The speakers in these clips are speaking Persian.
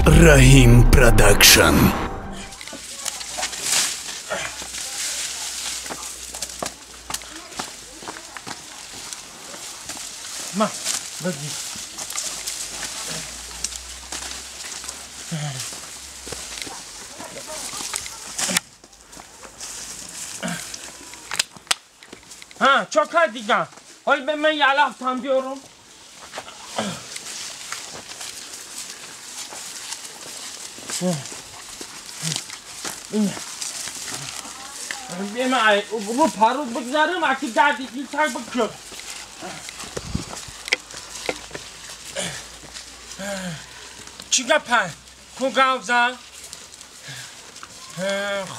Rahim Production. Ma, vedi. Ha, çok hadi ya. Oy ben yalaktan diyorum. Ben bu paruz bugzarım aki geldi ilk bakıyor. چیکار پای؟ کوگاوزا؟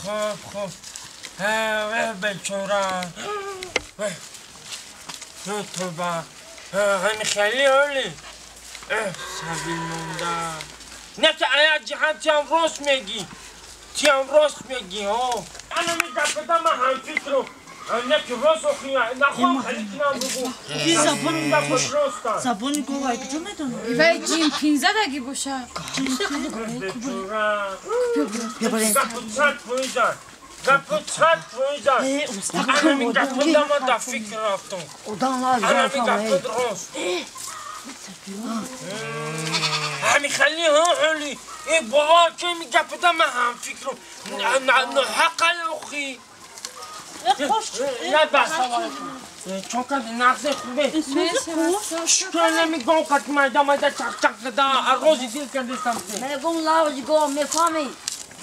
خوب بچورا تو با همین خیلی عالی سبیل مونده نه که ایا جهان تیم راست میگی ها انا میگفتم من هم فکرو نه که راست خویا نخوام خیلی کنم بگو زبانی گوهای کجا میدونم وای جیم 15 دقیقه باشه بیا بریم Kapıçat koyacağız. Annemin kapıdama da fikir yaptım. Annemin kapıda rost. Hani خليها حولي. بابا كم kapıdama هم fikir. حقا أخي. لا بس. çok hadi nafse خوبه. شکر نمیگم که مایدا چاک دا روزی دیل کرده سمت. من گم لاوجی گم میفهمی.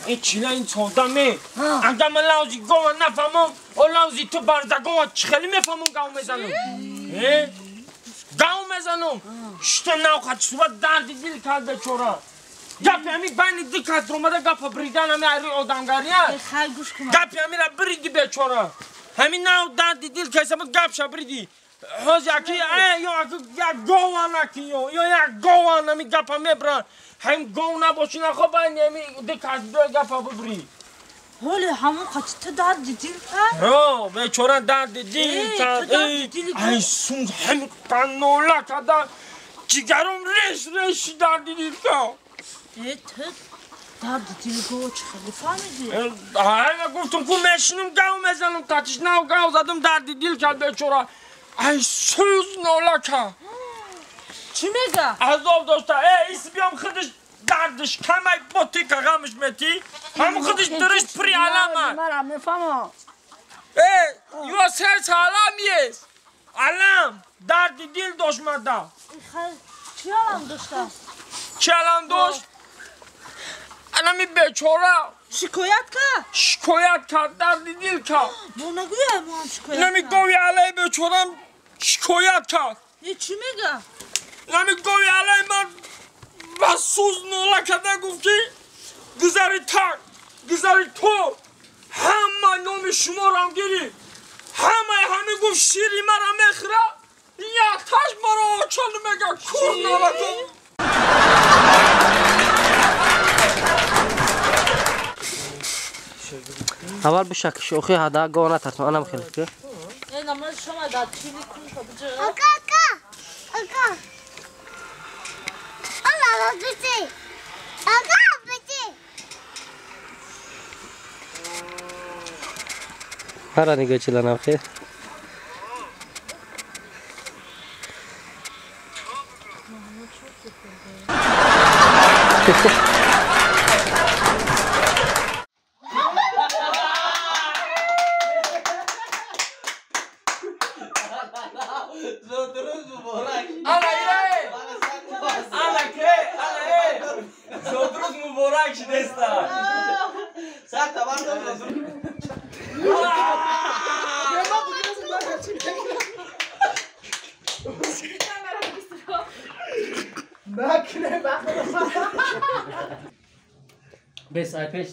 این چیلا این چوندامه. اگر من لاوزی گم نفهمم، او لاوزی تو باردگم چخیلی میفهمم گاو میزنم. گاو میزنم. شته ناو خد شو دردی دیل کرده چورا. گپی همی بین دیکات رومده گپ بریدن همی اری آدمگاریه. خال گوش کن. گپی همی را بریدی به چورا. همی ناو دردی دیل که سمت گپ شا بریدی. هاز یکی یا یک گوان کیو یا یک گوان همی گپ همی بران. هم گاو نباشی نخوا باید همی دیکات دو گپ ببری. هولی همون خاطر درد دیل کرد؟ ها به چورا درد دیل کرد. ای سون همی قنولا کده جگرم ریش درد دیل کرد. تو درد دیل گو چخیلی فهمیدی؟ ها گفتم که میشنم گاو میزنم تاتش ناو گاو زدم درد دیل کرد به چورا. ای سوز نولا کرد. چی میگه؟ عذاب داشته ایسی بیام خودش دردش کمی باتی که غمش میتی همون خودش درشت پری علامه من میفهمم یا سرس علامیست علام درد دیل داشت مرده چی علام داشته؟ چی علام داشت؟ علمی بیچاره شکایت کرد درد دیل کرد بو نگویه ما هم شکایت کرد نمیگوی علی بیچارم شکایت کرد چی میگه؟ نمیگوی علی من و سوز نولا کده گفت که گذاری تو همه نام شما را هم گیری همه گفت شیری مرا میخره یک تاش مرا آچال میگه کور نولا کن اول بشک شوخی هدا گونه ترسم انا خیلی که نماز شما داد چیلی کن بجا آقا Allah bitti. Aga bitti. هر نگاه چیلا نخیر بس آی پیش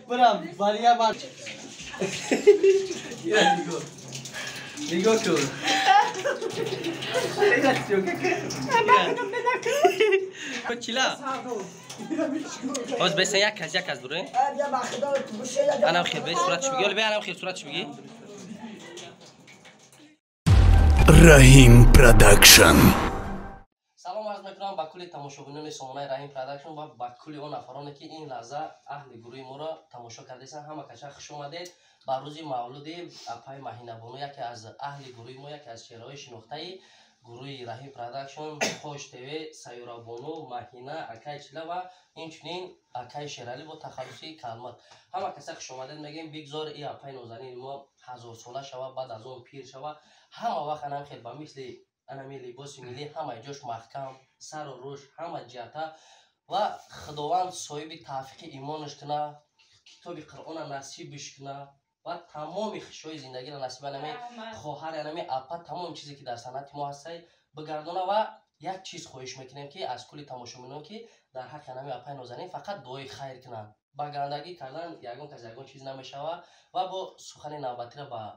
برام باریا بار دیگه کن چیلا باز بس یک از برو انا خیر به صورتش بگی ولی به انا خیر صورتش بگی Rahim Production. سلام عرض میکنم به کل تماشاگران سامانه رحیم پروداکشن و به کل اون افرادی که این لحظه اهل گروه ما را تماشا کردید. همه کشا خوش اومدید. با روز مولود اپای ماهینه بانو یکی از اهل گروه ما، یکی از چهره‌های شناخته گروه رحیم پروداکشن، خوش تیوی، سیورا بانو، ماهینه، اکای چله و اینچنین اکای شیرالی با تخلصی کلمات. همه کسا خوش اومدید. میگیم بگذار این اپای نازنین ما 1000 ساله شوه، بعد از اون پیر شوه. همه وقت هم خیلی با مثل انمی لباس ملی همه جاش محکم، سر و روش همه جهتا و خداوند صاحب توفیق ایمانش کنه، کتاب قرآن نصیبش کنه و تمام خوشی زندگی را نصیب انمی خواهر انمی اپا تمام چیزی که در صنعت ما هست بگردونه. و یک چیز خواهش میکنیم که از کل تماشاگران که در حق انمی اپای نازنین فقط دعای خیر کنن. با گندگی کردن یگان کس یگان چیز نمیشوه. و با سخن نوبتی را با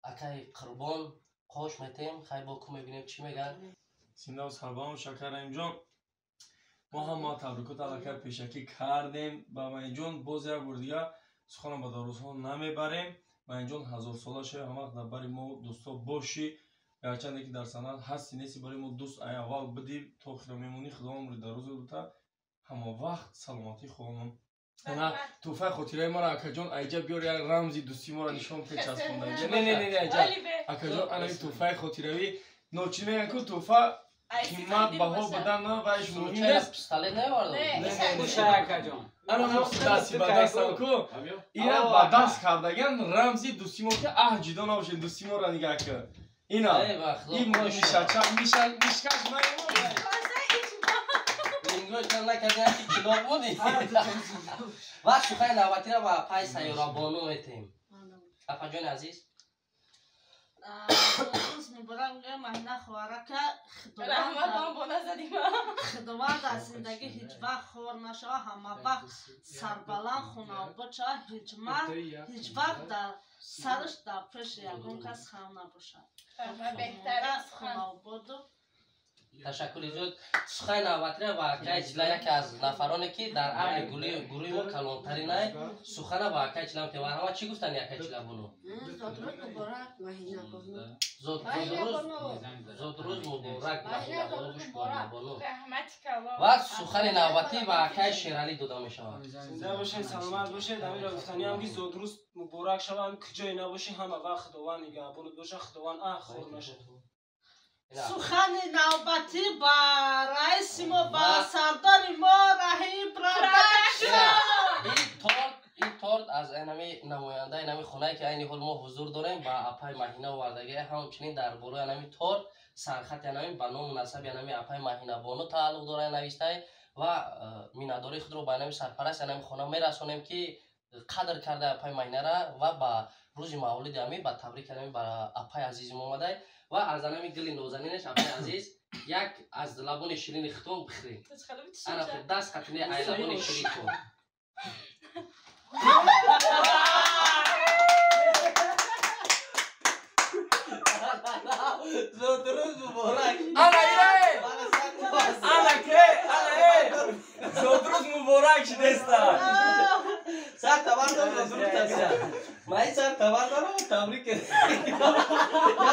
اکای قربان خوش میتیم. خیلی با کم میبینیم چی میگن. سینده و سلام شکرم جان. ما هم ما تبریکات علاقه پیشکی کردیم با من جون. باز یک بار دیگه سخن با داروسان نمیبریم. من جون 1000 ساله شه همه در باری ما دوستا باشی. هرچند که در صنعت هستی نیستی برای ما دوست ای اول بدی تا آخر میمونی. خدا عمر دراز بده. همه وقت سلامتی خانم. نه توفه خاطره ما را اکا جان ایجا بیار یک رمزی دوستی ما را نشان که چسبونده. نه ایجا اکا جان الان توفه خاطره نوچی میگن که توفه قیمت بها بدن نه بهش مهم نیست. پستاله نمیوردم. نه خوشه اکا جان. الان دستی به دست کو اینا با دست کردگن رمزی دوستی ما که جدا نباشه. دوستی ما را نگاه کن. اینا این میشه میشکش میمونه. اینگوش من نکردیم که کلاب بودی. و سخن نوبتی را با پای سیورا بانو میتیم. اپا جان عزیز روز میبرم میگه مهینه خواره که خداوند در زندگی هیچ وقت خور نشه، همه وقت سربلند خونه و بچه هیچ وقت در سرش در پیش یکون کس خم نباشه. خونه و بودو تشکر زود. سخن نوبتی را با کیچلا یکی از نفرانی که در اهل گروه ما کلانترین است. سخن با کیچلا که همه چی گفتن یک کیچلا بونو. زود روز مبارک ماهینه بانو. و سخن نوبتی با کی شیرالی داده می شود. زنده باشین، سلامت باشین. امیر گفتنی هم که زود روز مبارک شود. هم کجای نباشین همه وقت خداوند نگهبان باشه. خداوند خور نشه. سخن نوبتی با رئیس ما با سردار ما رحیم پروداکشن. این تورت از اینمی نماینده اینمی خونه که این حال ما حضور داریم با اپای ماهینه وردگی همچنین در بالای اینمی تورت سرخط اینمی به نام مناسب اینمی اپای ماهینه بانو تعلق داره نوشته و میناداری خود رو با اینمی سرپرست اینمی خونه میرسونیم که قدر کرده اپای ماهینه را و با روز مولد امی با تبریک اینمی با اپای عزیز ما اومده و از اینمی گلی نازنینش اپای عزیز یک از لبون شیرین ختم بخریم. انا دست خطینه ای لبون شیرین کن. زود روز مبارک. زود روز مبارک شدستا. سر تبار زود روز تبریک. مای سر تبار تبریک. یا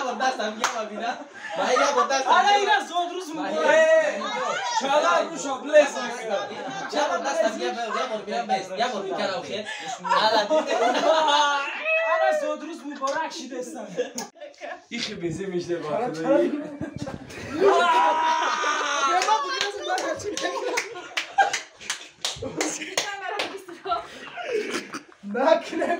برداشت هم یا ببینا. مای یا برداشت. اینا زود روز مبارک. چالا روشو بلس کن. یا برداشت هم یا ببینا بیست. یا ببینا خیر. آره زود روز مبارک شدستا. ایخی بیزی میشه با خدایی. نکنه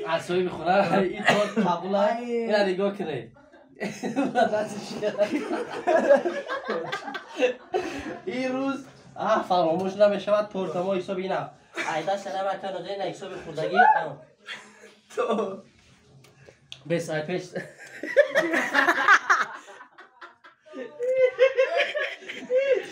عصایی میخونه این طور قبوله این را نگاه کنه این روز فراموش نمیشود تورت ما حساب اینا ایده سلام اکن از این حساب خوردگی تو بس ای پیش